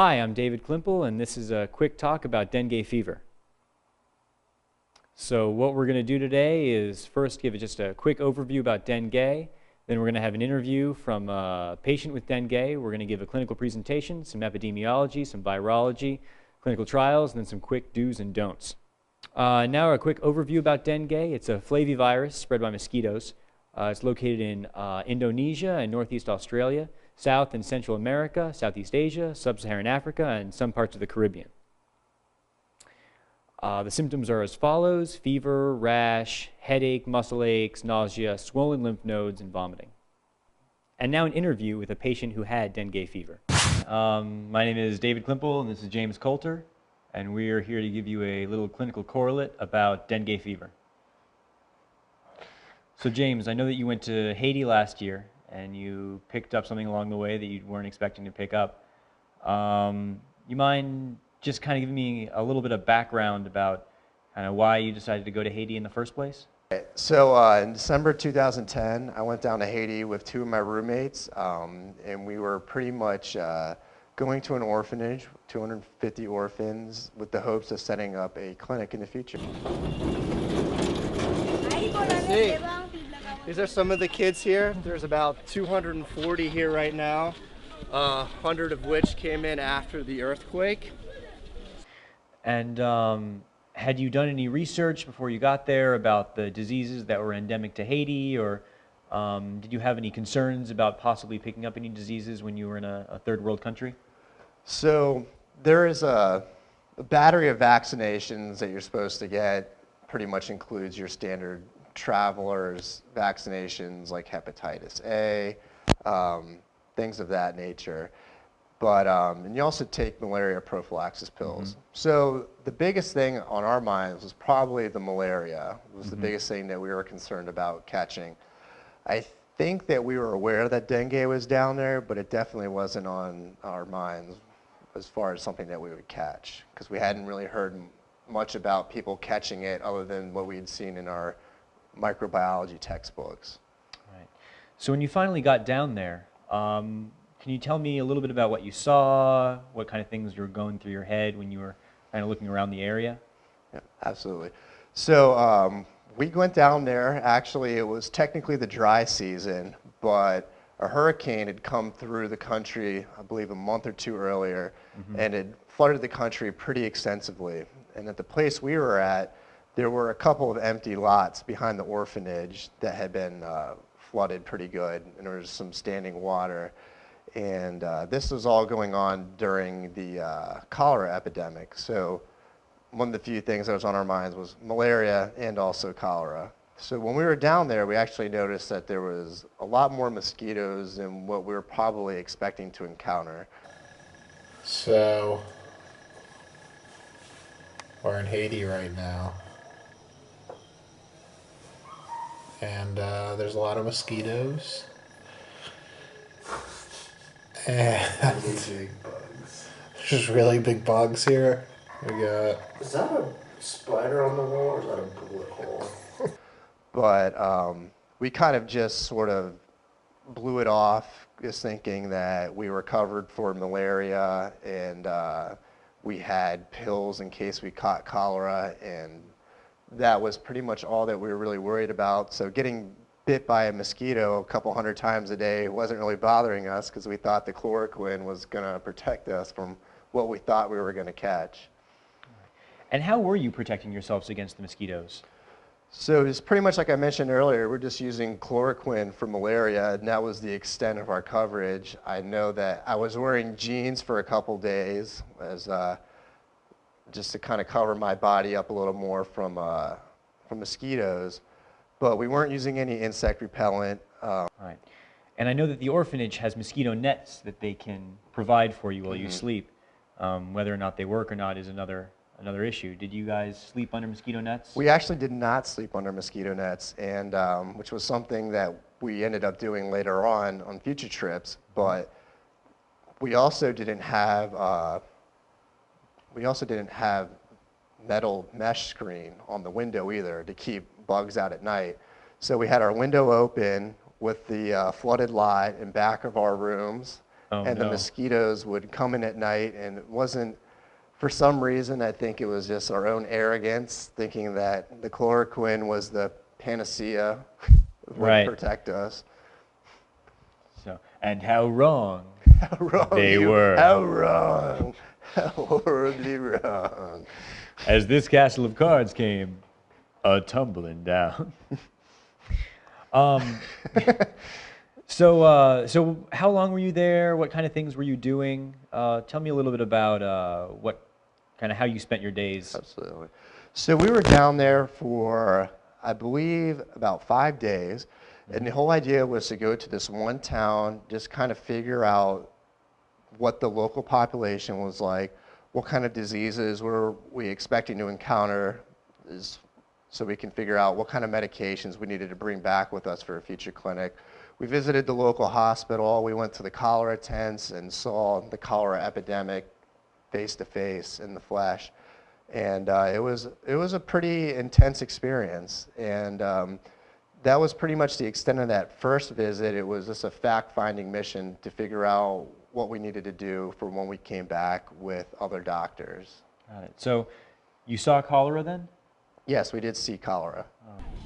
Hi, I'm David Klimple, and this is a quick talk about dengue fever. So what we're going to do today is first give just a quick overview about dengue. Then we're going to have an interview from a patient with dengue. We're going to give a clinical presentation, some epidemiology, some virology, clinical trials, and then some quick do's and don'ts. Now a quick overview about dengue. It's a flavivirus spread by mosquitoes. It's located in Indonesia and Northeast Australia, South and Central America, Southeast Asia, Sub-Saharan Africa, and some parts of the Caribbean. The symptoms are as follows: fever, rash, headache, muscle aches, nausea, swollen lymph nodes, and vomiting. And now an interview with a patient who had dengue fever. My name is David Klimple, and this is James Coulter, and we are here to give you a little clinical correlate about dengue fever. So James, I know that you went to Haiti last year, and you picked up something along the way that you weren't expecting to pick up. You mind just kind of giving me a little bit of background about kind of why you decided to go to Haiti in the first place? So in December 2010, I went down to Haiti with two of my roommates, and we were pretty much going to an orphanage, 250 orphans, with the hopes of setting up a clinic in the future. Hey, these are some of the kids here. There's about 240 here right now, 100 of which came in after the earthquake. And had you done any research before you got there about the diseases that were endemic to Haiti, or did you have any concerns about possibly picking up any diseases when you were in a third world country? So there is a battery of vaccinations that you're supposed to get. Pretty much includes your standard travelers vaccinations like hepatitis A, things of that nature. But and you also take malaria prophylaxis pills. So the biggest thing on our minds was probably the malaria. It was the biggest thing that we were concerned about catching. I think that we were aware that dengue was down there, but it definitely wasn't on our minds as far as something that we would catch, because we hadn't really heard much about people catching it other than what we had seen in our microbiology textbooks. Right. So when you finally got down there, can you tell me a little bit about what you saw, what kind of things were going through your head when you were kind of looking around the area? Yeah, absolutely. So we went down there. Actually, it was technically the dry season, but a hurricane had come through the country, I believe a month or two earlier, and it flooded the country pretty extensively. And at the place we were at, there were a couple of empty lots behind the orphanage that had been flooded pretty good, and there was some standing water. And this was all going on during the cholera epidemic. So one of the few things that was on our minds was malaria and also cholera. So when we were down there, we actually noticed that there was a lot more mosquitoes than what we were probably expecting to encounter. So we're in Haiti right now, and there's a lot of mosquitoes. And Big bugs. there's really big bugs here. We got... Is that a spider on the wall or is that a bullet hole? But we kind of just sort of blew it off, just thinking that we were covered for malaria and we had pills in case we caught cholera, and that was pretty much all that we were really worried about. So getting bit by a mosquito a couple hundred times a day wasn't really bothering us, because we thought the chloroquine was going to protect us from what we thought we were going to catch. And how were you protecting yourselves against the mosquitoes? So it's pretty much like I mentioned earlier, we're just using chloroquine for malaria, and that was the extent of our coverage. I know that I was wearing jeans for a couple days as just to kind of cover my body up a little more from mosquitoes. But we weren't using any insect repellent. Right. And I know that the orphanage has mosquito nets that they can provide for you while you sleep. Whether or not they work or not is another issue. Did you guys sleep under mosquito nets? We actually did not sleep under mosquito nets, and which was something that we ended up doing later on future trips. But we also didn't have metal mesh screen on the window either to keep bugs out at night. So we had our window open with the flooded lot in back of our rooms, Oh, and the no. mosquitoes would come in at night, and it wasn't, for some reason, I think it was just our own arrogance, thinking that the chloroquine was the panacea, would Right. protect us. So, and how wrong How wrong they you, were. How wrong. How horribly wrong. As this castle of cards came a-tumbling down. So how long were you there? What kind of things were you doing? Tell me a little bit about how you spent your days. Absolutely. So we were down there for, I believe, about 5 days. And the whole idea was to go to this one town, just kind of figure out what the local population was like, what kind of diseases were we expecting to encounter, so we can figure out what kind of medications we needed to bring back with us for a future clinic. We visited the local hospital. We went to the cholera tents and saw the cholera epidemic face to face in the flesh. And it was a pretty intense experience. And that was pretty much the extent of that first visit. It was just a fact-finding mission to figure out what we needed to do for when we came back with other doctors. Got it. So you saw cholera then? Yes, we did see cholera.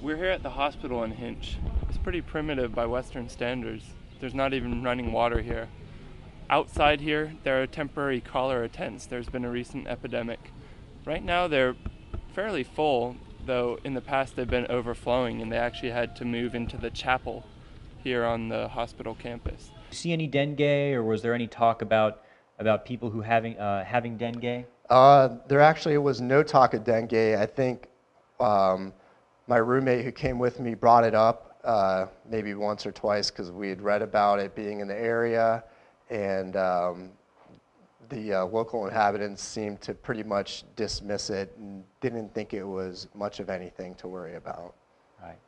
We're here at the hospital in Hinch. It's pretty primitive by Western standards. There's not even running water here. Outside here, there are temporary cholera tents. There's been a recent epidemic. Right now, they're fairly full, though in the past they've been overflowing, and they actually had to move into the chapel here on the hospital campus. See any dengue, or was there any talk about people who having dengue? There actually was no talk of dengue. I think my roommate who came with me brought it up maybe once or twice because we had read about it being in the area, and the local inhabitants seemed to pretty much dismiss it and didn't think it was much of anything to worry about. Right.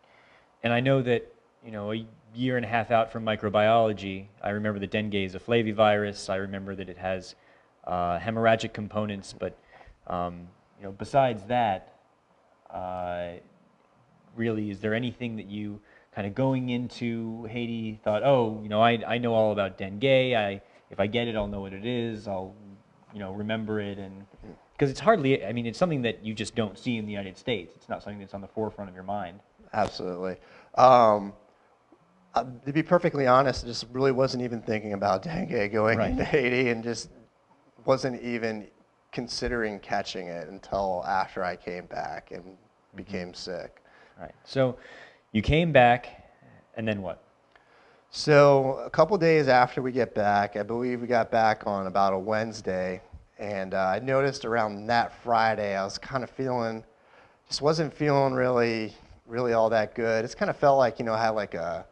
And I know that, a year and a half out from microbiology, I remember that dengue is a flavivirus. I remember that it has hemorrhagic components, but besides that, really, is there anything that you kind of going into Haiti thought, oh, I know all about dengue. If I get it, I'll know what it is. I'll, remember it, and because it's hardly, it's something that you just don't see in the United States. It's not something that's on the forefront of your mind. Absolutely. To be perfectly honest, I just really wasn't even thinking about dengue going into Haiti, and just wasn't even considering catching it until after I came back and became sick. Right. So you came back, and then what? So a couple days after we get back, I believe we got back on about a Wednesday, and I noticed around that Friday I was kind of just wasn't feeling really all that good. It's kind of felt like, I had like a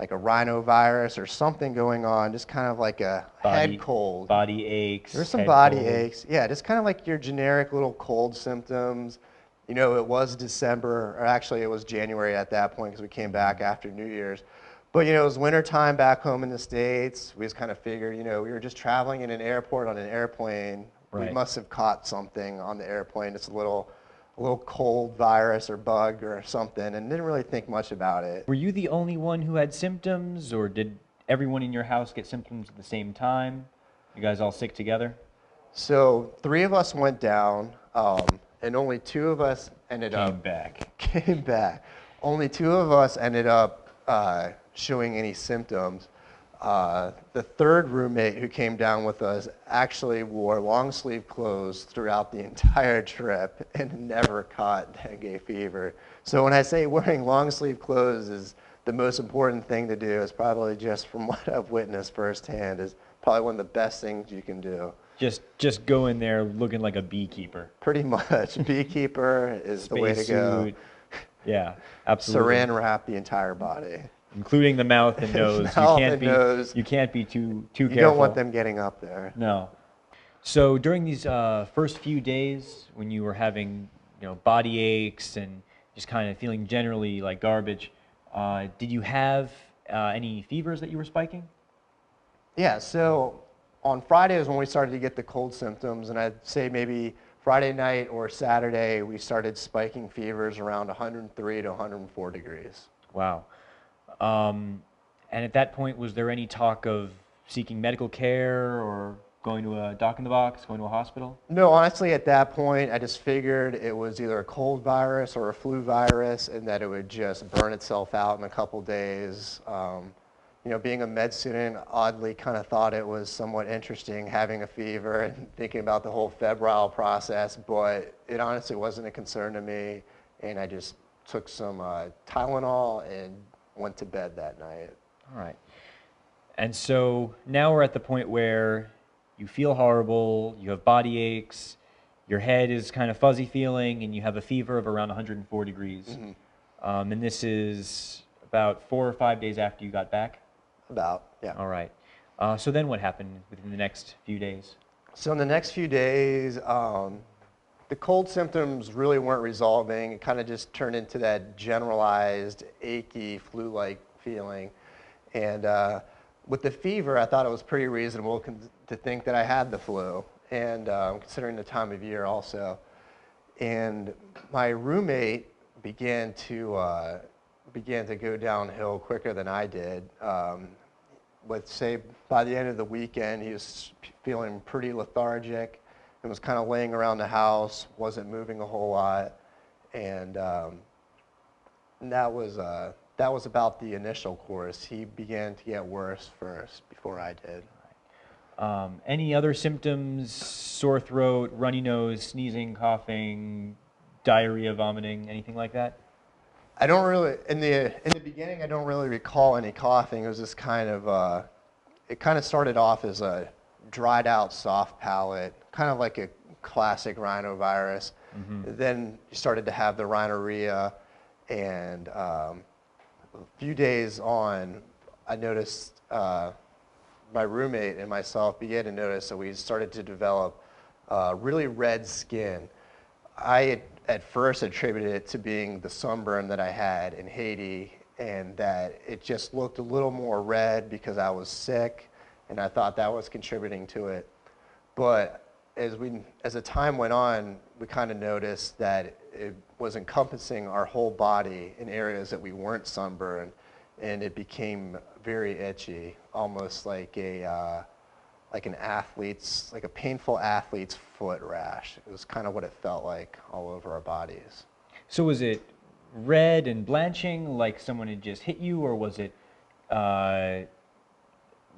rhinovirus or something going on, just kind of like a head cold. Body aches. There's some body aches. Yeah, just kind of like your generic little cold symptoms. It was December, or actually it was January at that point because we came back after New Year's. But, it was wintertime back home in the States. We just kind of figured, we were just traveling in an airport on an airplane. Right. We must have caught something on the airplane. It's a little cold virus or bug or something, and didn't really think much about it. Were you the only one who had symptoms, or did everyone in your house get symptoms at the same time? You guys all sick together? So 3 of us went down, and only 2 of us came back. Only 2 of us ended up showing any symptoms. The third roommate who came down with us actually wore long sleeve clothes throughout the entire trip and never caught dengue fever. So when I say wearing long sleeve clothes is the most important thing to do, is probably, just from what I've witnessed firsthand, is probably one of the best things you can do. Just go in there looking like a beekeeper. Pretty much. Beekeeper is the way to go. Suit. Yeah, absolutely. Saran wrap the entire body. Including the mouth and nose. You can't be too careful. You don't want them getting up there. No. So during these first few days, when you were having body aches and just kind of feeling generally like garbage, did you have any fevers that you were spiking? Yeah. So on Friday is when we started to get the cold symptoms, and I'd say maybe Friday night or Saturday we started spiking fevers around 103 to 104 degrees. Wow. And at that point, was there any talk of seeking medical care or going to a doc in the box, going to a hospital? No, honestly, at that point, I just figured it was either a cold virus or a flu virus, and that it would just burn itself out in a couple days. You know, being a med student, oddly kind of thought it was somewhat interesting having a fever and thinking about the whole febrile process, but it honestly wasn't a concern to me, and I just took some Tylenol and went to bed that night. All right. And so now we're at the point where you feel horrible, you have body aches, your head is kind of fuzzy feeling, and you have a fever of around 104 degrees. Mm-hmm. And this is about 4 or 5 days after you got back? About, yeah. All right. So then what happened within the next few days? So in the next few days, the cold symptoms really weren't resolving. It kind of just turned into that generalized, achy, flu-like feeling. And with the fever, I thought it was pretty reasonable to think that I had the flu, and considering the time of year also. And my roommate began to go downhill quicker than I did. Let's say by the end of the weekend, he was feeling pretty lethargic and was kind of laying around the house, wasn't moving a whole lot, and that was about the initial course. He began to get worse first before I did. Any other symptoms? Sore throat, runny nose, sneezing, coughing, diarrhea, vomiting, anything like that? I don't really, in the beginning, I don't really recall any coughing. It was just kind of, it kind of started off as a dried out soft palate, kind of like a classic rhinovirus. Mm-hmm. Then you started to have the rhinorrhea, and a few days on, I noticed my roommate and myself began to notice that we started to develop really red skin. I at first attributed it to being the sunburn that I had in Haiti, and that it just looked a little more red because I was sick, and I thought that was contributing to it. But as the time went on, we kind of noticed that it was encompassing our whole body in areas that we weren't sunburned, and it became very itchy, almost like a painful athlete's foot rash. It was kind of what it felt like all over our bodies. So was it red and blanching, like someone had just hit you, or was it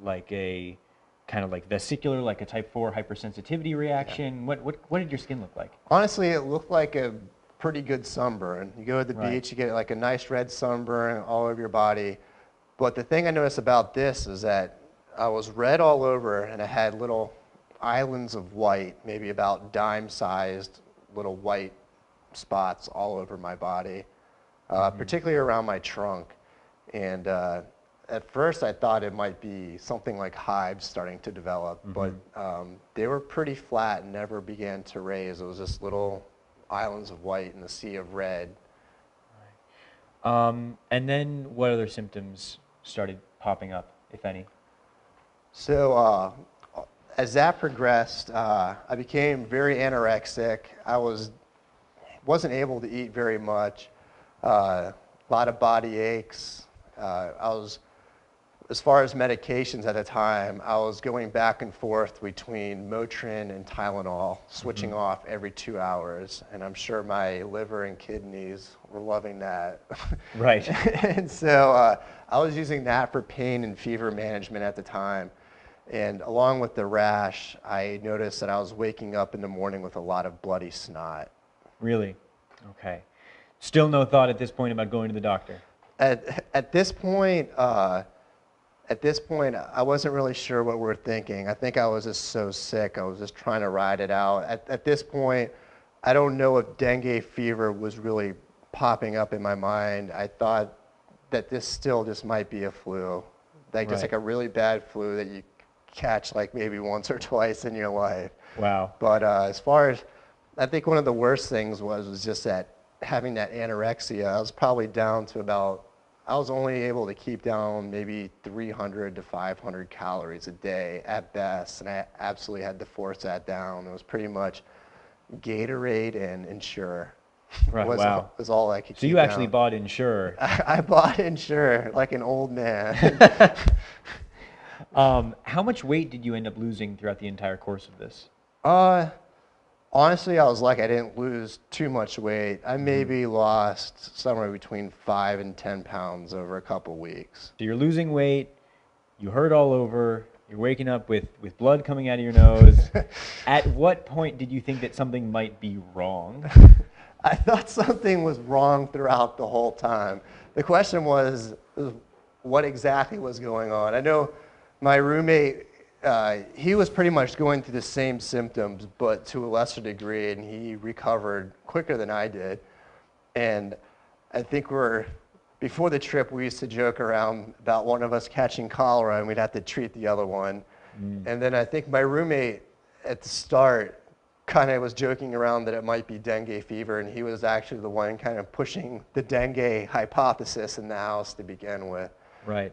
like a kind of like vesicular, like a type 4 hypersensitivity reaction? Yeah. What did your skin look like? Honestly, it looked like a pretty good sunburn. You go to the beach, you get like a nice red sunburn all over your body. But the thing I noticed about this is that I was red all over, and I had little islands of white, maybe about dime-sized little white spots all over my body, particularly around my trunk. And at first I thought it might be something like hives starting to develop, but they were pretty flat and never began to raise. It was just little islands of white in the sea of red. And then what other symptoms started popping up, if any? So as that progressed, I became very anorexic. I wasn't able to eat very much. A lot of body aches. As far as medications at the time, I was going back and forth between Motrin and Tylenol, switching off every 2 hours, and I'm sure my liver and kidneys were loving that. Right. And so I was using that for pain and fever management at the time. And along with the rash, I noticed that I was waking up in the morning with a lot of bloody snot. Really? Okay. Still no thought at this point about going to the doctor? At this point, I wasn't really sure what we were thinking. I think I was just so sick. I was just trying to ride it out. At this point, I don't know if dengue fever was really popping up in my mind. I thought that this still just might be a flu, just like a really bad flu that you catch like maybe once or twice in your life. Wow. But as far as, I think one of the worst things was just that having that anorexia. I was probably down to I was only able to keep down maybe 300 to 500 calories a day at best, and I absolutely had to force that down. It was pretty much Gatorade and Ensure. Right, wow. Was all I could keep So you actually down. bought Ensure. I bought Ensure like an old man. How much weight did you end up losing throughout the entire course of this? Honestly, I was lucky. I didn't lose too much weight. I maybe lost somewhere between 5 and 10 pounds over a couple weeks. So you're losing weight, you hurt all over, you're waking up with blood coming out of your nose. At what point did you think that something might be wrong? I thought something was wrong throughout the whole time. The question was what exactly was going on. I know my roommate, he was pretty much going through the same symptoms, but to a lesser degree, and he recovered quicker than I did. And I think before the trip, we used to joke around about one of us catching cholera, and we'd have to treat the other one. And then I think my roommate at the start kind of was joking around that it might be dengue fever, and he was actually the one kind of pushing the dengue hypothesis in the house to begin with. Right.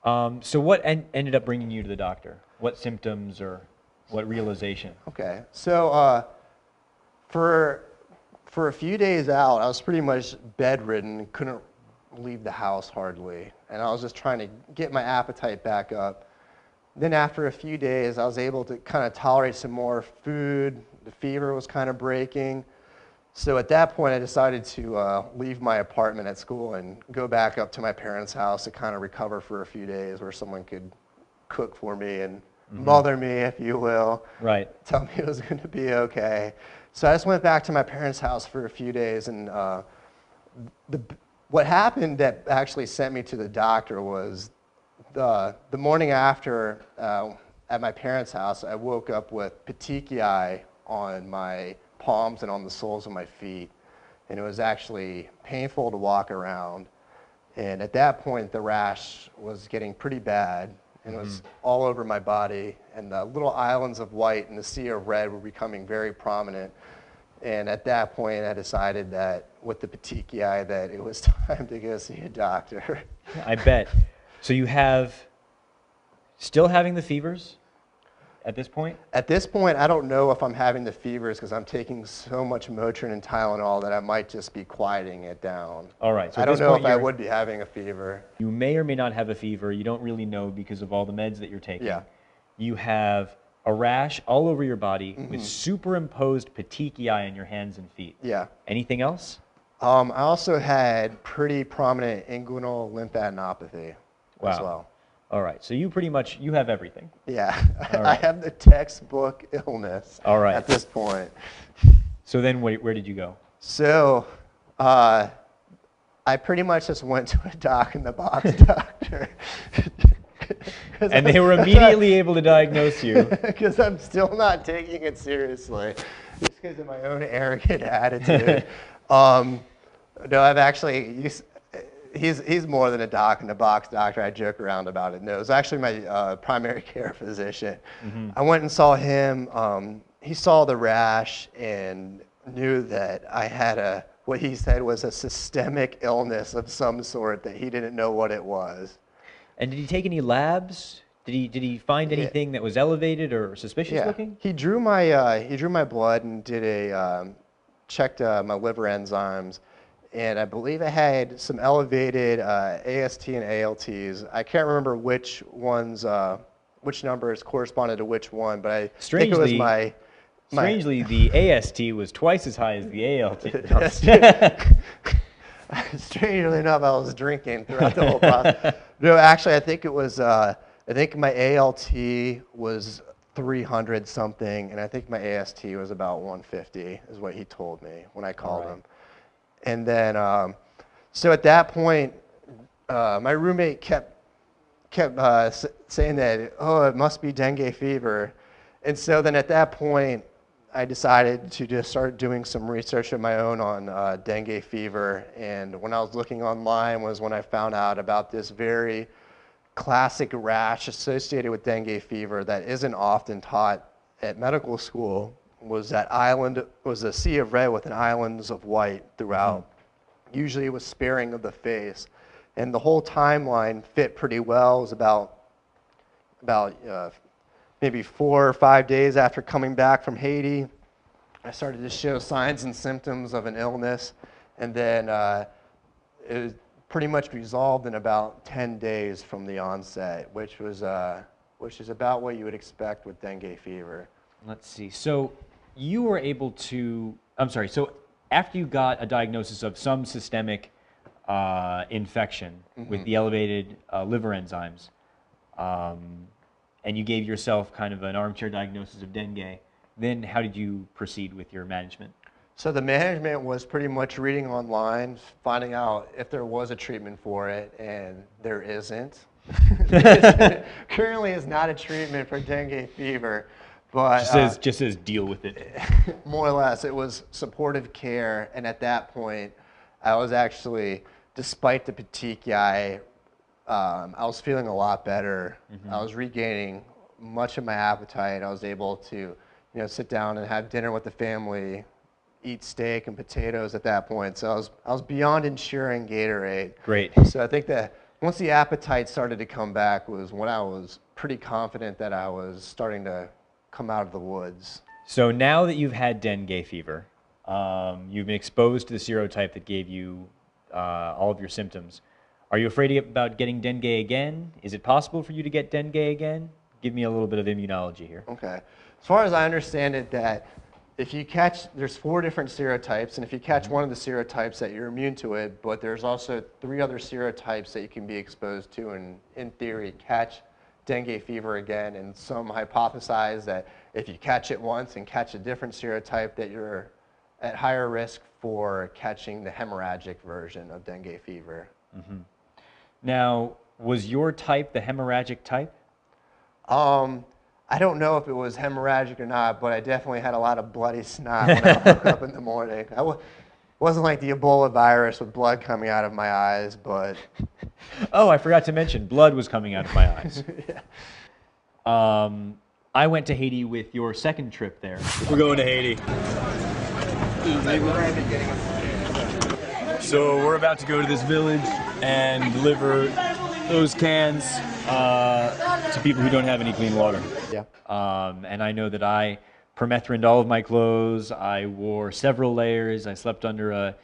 So what ended up bringing you to the doctor? What symptoms or what realization? Okay, so for a few days out, I was pretty much bedridden, couldn't leave the house hardly, and I was just trying to get my appetite back up. Then after a few days, I was able to kind of tolerate some more food. The fever was kind of breaking. So at that point, I decided to leave my apartment at school and go back up to my parents' house to kind of recover for a few days where someone could cook for me and mother me, if you will. Right. Tell me it was going to be okay. So I just went back to my parents' house for a few days, and what happened that actually sent me to the doctor was the morning after at my parents' house, I woke up with petechiae on my palms and on the soles of my feet, and it was actually painful to walk around. And at that point, the rash was getting pretty bad, and it was all over my body, and the little islands of white and the sea of red were becoming very prominent. And at that point, I decided that with the petechiae that it was time to go see a doctor. I bet. So you still having the fevers at this point? At this point, I don't know if I'm having the fevers because I'm taking so much Motrin and Tylenol that I might just be quieting it down. All right. So I don't know if I would be having a fever. You may or may not have a fever. You don't really know because of all the meds that you're taking. Yeah. You have a rash all over your body with superimposed petechiae in your hands and feet. Yeah. Anything else? I also had pretty prominent inguinal lymphadenopathy as well. All right, so you have everything. Yeah, All I right. have the textbook illness at this point. So then where did you go? So I pretty much just went to a doc-in-the-box doctor. And they were immediately able to diagnose you. Because I'm still not taking it seriously, just because of my own arrogant attitude. No, I've actually, he's more than a doc-in-the-box doctor. I joke around about it. No, it was actually my primary care physician. I went and saw him. He saw the rash and knew that I had what he said was a systemic illness of some sort that he didn't know what it was. And did he take any labs? Did he find anything that was elevated or suspicious looking? He drew my blood and checked my liver enzymes, and I believe I had some elevated AST and ALTs. I can't remember which ones, which numbers corresponded to which one, but I think it was my. Strangely, the AST was twice as high as the ALT. Strangely enough, I was drinking throughout the whole process. No, actually, I think it was. I think my ALT was 300 something, and I think my AST was about 150, is what he told me when I called him. And then, so at that point, my roommate kept saying that, oh, it must be dengue fever. And so then at that point, I decided to just start doing some research of my own on dengue fever. And when I was looking online was when I found out about this very classic rash associated with dengue fever that isn't often taught at medical school. Was a sea of red with islands of white throughout. Usually it was sparing of the face. And the whole timeline fit pretty well. It was about maybe 4 or 5 days after coming back from Haiti. I started to show signs and symptoms of an illness. And then pretty much resolved in about 10 days from the onset, which is about what you would expect with dengue fever. Let's see. So you were able to, I'm sorry, so after you got a diagnosis of some systemic infection with the elevated liver enzymes, and you gave yourself kind of an armchair diagnosis of dengue, then how did you proceed with your management? So the management was pretty much reading online, finding out if there was a treatment for it, and there isn't. Currently is not a treatment for dengue fever, but just says deal with it. more or less, it was supportive care, and at that point, I was actually, despite the petechiae, I was feeling a lot better. I was regaining much of my appetite. I was able to, sit down and have dinner with the family, eat steak and potatoes at that point. So I was beyond ensuring Gatorade. Great. So I think that once the appetite started to come back was when I was pretty confident that I was starting to come out of the woods. So now that you've had dengue fever, you've been exposed to the serotype that gave you all of your symptoms. Are you afraid about getting dengue again? Is it possible for you to get dengue again? Give me a little bit of immunology here. Okay. As far as I understand it, that if you catch, there's 4 different serotypes, and if you catch one of the serotypes that you're immune to it, but there's also 3 other serotypes that you can be exposed to and in theory catch dengue fever again, and some hypothesize that if you catch it once and catch a different serotype that you're at higher risk for catching the hemorrhagic version of dengue fever. Now, was your type the hemorrhagic type? I don't know if it was hemorrhagic or not, but I definitely had a lot of bloody snot when I woke up in the morning. Wasn't like the Ebola virus with blood coming out of my eyes, but... Oh, I forgot to mention, blood was coming out of my eyes. Yeah. I went to Haiti with your second trip there. We're going to Haiti. So we're about to go to this village and deliver those cans to people who don't have any clean water. Yeah. And I know that I permethrined all of my clothes. I wore several layers. I slept under a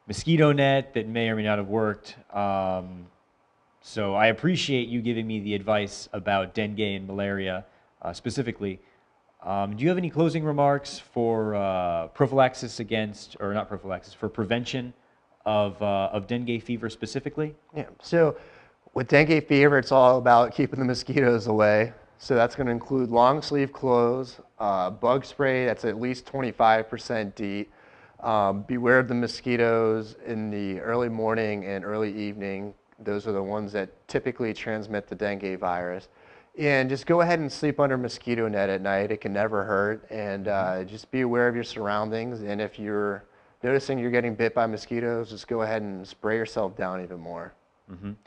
mosquito net that may or may not have worked. So I appreciate you giving me the advice about dengue and malaria specifically. Do you have any closing remarks for prophylaxis against, or not prophylaxis, for prevention of dengue fever specifically? Yeah. So with dengue fever, it's all about keeping the mosquitoes away. So that's going to include long sleeve clothes, bug spray that's at least 25% DEET. Beware of the mosquitoes in the early morning and early evening. Those are the ones that typically transmit the dengue virus. And just go ahead and sleep under a mosquito net at night. It can never hurt. And just be aware of your surroundings. And if you're noticing you're getting bit by mosquitoes, just go ahead and spray yourself down even more.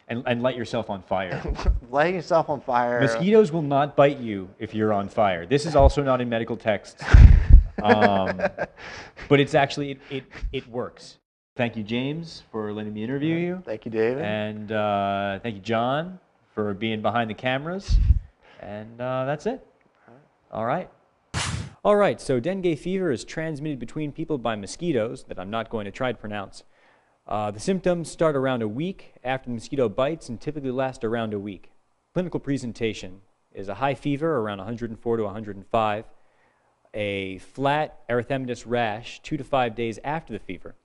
And light yourself on fire. Lighting yourself on fire. Mosquitoes will not bite you if you're on fire. This is also not in medical texts. But it's actually, it works. Thank you, James, for letting me interview you. Thank you, David. And thank you, John, for being behind the cameras. And that's it. All right. All right, so dengue fever is transmitted between people by mosquitoes that I'm not going to try to pronounce. The symptoms start around a week after the mosquito bites and typically last around a week. Clinical presentation is a high fever around 104 to 105, a flat erythematous rash 2 to 5 days after the fever,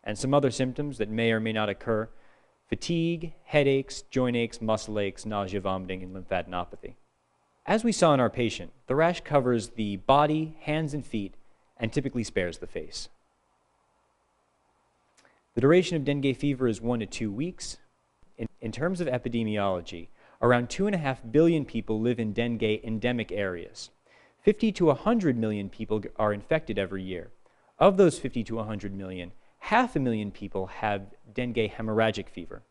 and some other symptoms that may or may not occur: fatigue, headaches, joint aches, muscle aches, nausea, vomiting, and lymphadenopathy. As we saw in our patient, the rash covers the body, hands, and feet, and typically spares the face. The duration of dengue fever is 1 to 2 weeks. In terms of epidemiology, around 2.5 billion people live in dengue endemic areas. 50 to 100 million people are infected every year. Of those 50 to 100 million, 500,000 people have dengue hemorrhagic fever.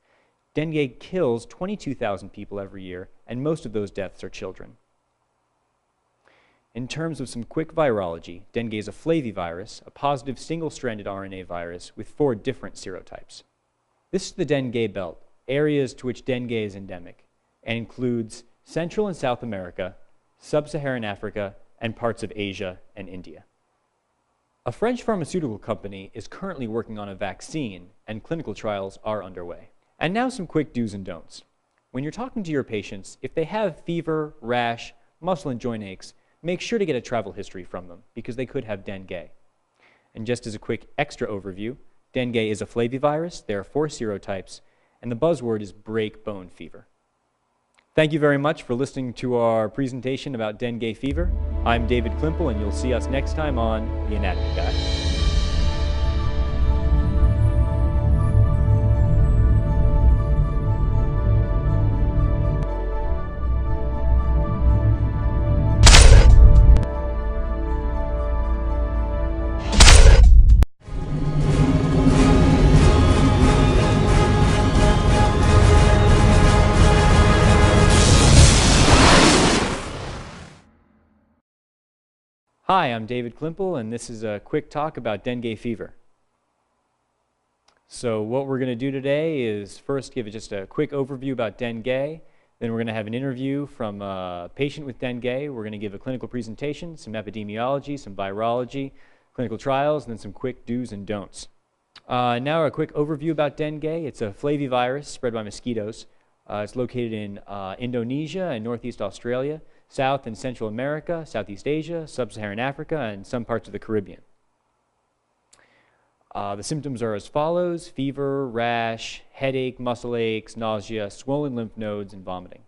Dengue kills 22,000 people every year, and most of those deaths are children. In terms of some quick virology, dengue is a flavivirus, a positive single-stranded RNA virus with 4 different serotypes. This is the dengue belt, areas to which dengue is endemic, and includes Central and South America, Sub-Saharan Africa, and parts of Asia and India. A French pharmaceutical company is currently working on a vaccine, and clinical trials are underway. And now some quick do's and don'ts. When you're talking to your patients, if they have fever, rash, muscle and joint aches, make sure to get a travel history from them because they could have dengue. And just as a quick extra overview, dengue is a flavivirus, there are 4 serotypes, and the buzzword is break bone fever. Thank you very much for listening to our presentation about dengue fever. I'm David Klimple, and you'll see us next time on The Anatomy Guy. Hi, I'm David Klimple, and this is a quick talk about dengue fever. So what we're going to do today is first give just a quick overview about dengue, then we're going to have an interview from a patient with dengue, we're going to give a clinical presentation, some epidemiology, some virology, clinical trials, and then some quick do's and don'ts. Now a quick overview about dengue. It's a flavivirus spread by mosquitoes. It's located in Indonesia and Northeast Australia, South and Central America, Southeast Asia, Sub-Saharan Africa, and some parts of the Caribbean. The symptoms are as follows: fever, rash, headache, muscle aches, nausea, swollen lymph nodes, and vomiting.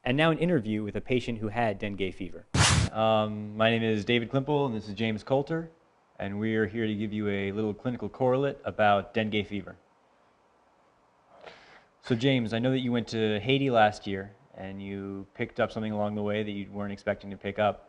And now an interview with a patient who had dengue fever. My name is David Klimple, and this is James Coulter, and we are here to give you a little clinical correlate about dengue fever. So James, I know that you went to Haiti last year, and you picked up something along the way that you weren't expecting to pick up.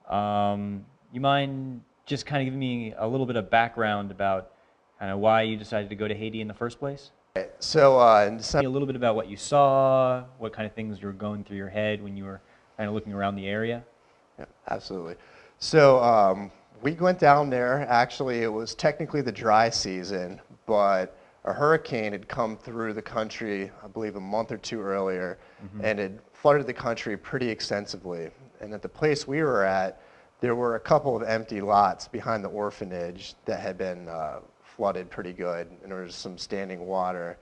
You mind just kind of giving me a little bit of background about kind of why you decided to go to Haiti in the first place? So Tell me a little bit about what you saw, what kind of things were going through your head when you were kind of looking around the area. yeah, absolutely. So we went down there. Actually, it was technically the dry season, but a hurricane had come through the country, I believe a month or two earlier, and had flooded the country pretty extensively. And at the place we were at, there were a couple of empty lots behind the orphanage that had been flooded pretty good, and there was some standing water.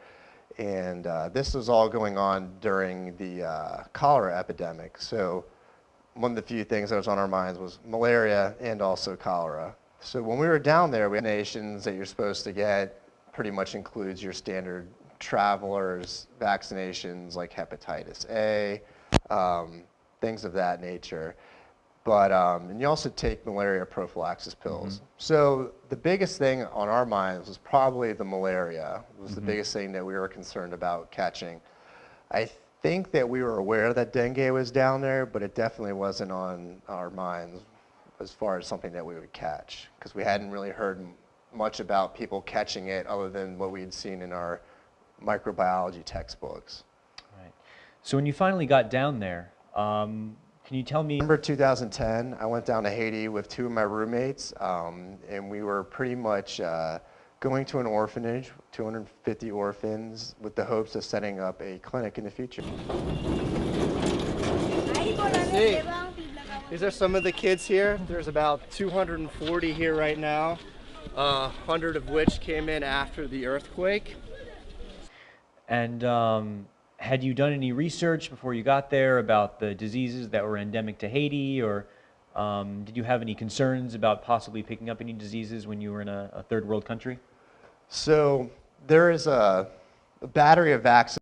And this was all going on during the cholera epidemic. So one of the few things that was on our minds was malaria and also cholera. So when we were down there, we had vaccinations that you're supposed to get. Pretty much includes your standard travelers vaccinations like hepatitis A, things of that nature. But and you also take malaria prophylaxis pills. So the biggest thing on our minds was probably the malaria. It was the biggest thing that we were concerned about catching. I think that we were aware that dengue was down there, but it definitely wasn't on our minds as far as something that we would catch, because we hadn't really heard much about people catching it other than what we had seen in our microbiology textbooks. Right. So when you finally got down there, can you tell me? December 2010, I went down to Haiti with 2 of my roommates, and we were pretty much going to an orphanage, 250 orphans, with the hopes of setting up a clinic in the future. See, these are some of the kids here. There's about 240 here right now. 100 of which came in after the earthquake. And had you done any research before you got there about the diseases that were endemic to Haiti, or did you have any concerns about possibly picking up any diseases when you were in a third world country? So there is a battery of vaccines